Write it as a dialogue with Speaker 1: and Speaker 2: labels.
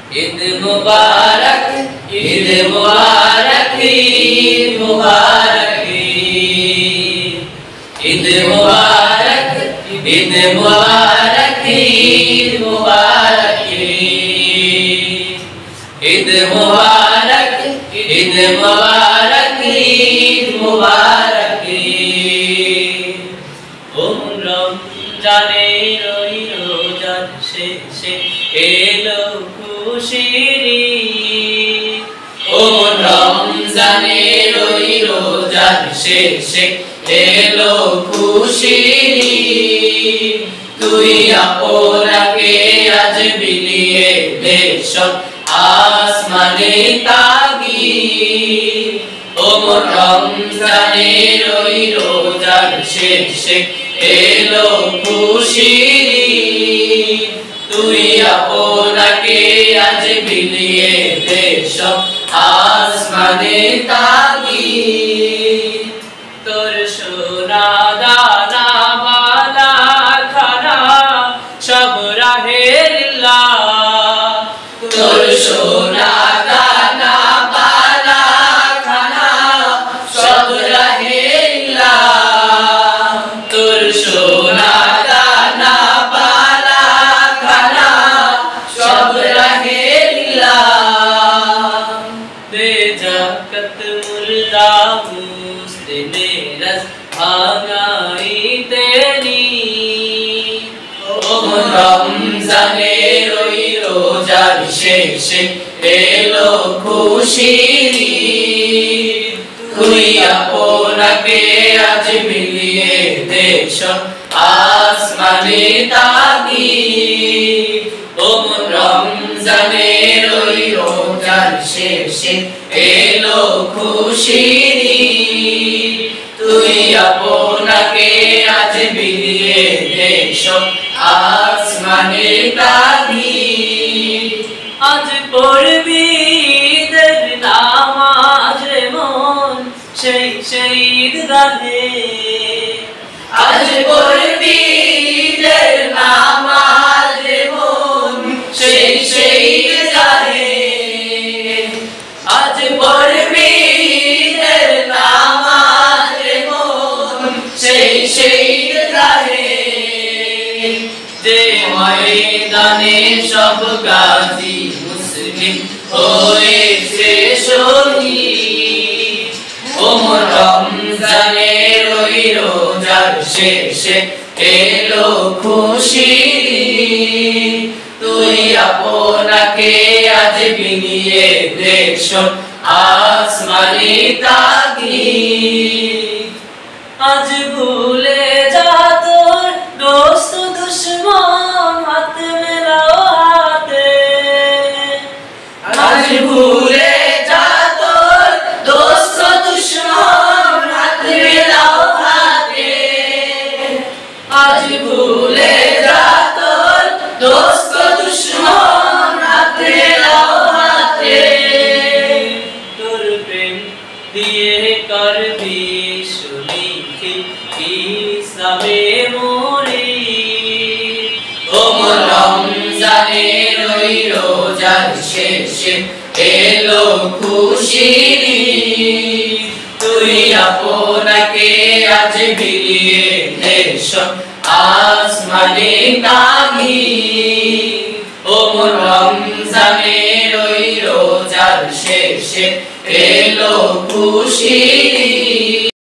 Speaker 1: ঈদ মুবারক, ঈদ মুবারক, ঈদ মুবারক, ঈদ মুবারক, ঈদ মুবারক, ঈদ মুবারক, ঈদ মুবারক, ঈদ মুবারক, ঈদ মুবারক। রমজানের ওই রোজার শেষে এলো খুশির ঈদ। ও রমজানের ওই রোজার শেষে এলো খুশির ঈদ। তুই আপনাকে আজ বিলিয়ে দে সব আসমানে তাগীদ। ও রমজানের ওই রোজার শেষে এলো খুশির ঈদ। তুই আপনাকে আজ বিলিয়ে দে সব আসমানে তাগীদ। তোর সোনা দানা বালা খানা সব রাহের লাহ। তোর সোনা দানা বালা খানা সব রাহের লাহ। তোর সোনা দানা বালা খানা সব রাহের লাহ। দে জাকাত মুল্লা মুসলিমে রস ভাঙাইতে নি। ও রমজানের ওই রোজার শেষে এলো খুশির ঈদ। তুই আপনাকে আজ বিলিয়ে দে সব আসমানে তাগীদ। ও রমজানের ওই রোজার শেষে এলো খুশির ঈদ। তুই আপনাকে আজ বিলিয়ে দে সব আসমানে তাগীদ। আজ পড়বি ঈদের নামাজ রে মন সেই ঈদগাহে। আজ পড়বি ঈদের নামাজ রে মন সেই ঈদগাহে। আজ পড়বি ঈদের নামাজ রে মন সেই ঈদগাহে। যে ময়দানে সব গাজী মুসলিম হয়েছে শহীদ। ও রমজানের ওই রোজার শেষে এলো খুশির ঈদ। তুই আপনাকে আজ বিলিয়ে দে সব আসমানে তাগীদ। আজ ভুলে যা তোর দোস্ত দুশ্মন হাত মেলাও হাতে। আজ ভুলে যা তোর দোস্ত দুশ্মন হাত মেলাও হাতে। আজ ভুলে যা তোর দোস্ত দুশ্মন হাত মেলাও হাতে। তোর প্রেম দিয়ে করবি শরীকে ইসলামে মুরিদ। ও রমজানের ওই রোজার শেষে এলো খুশির ঈদ। তুই আপনাকে আজ বিলিয়ে দে সব আসমানে তাগীদ। ও রমজানের ওই রোজার শেষে এলো খুশির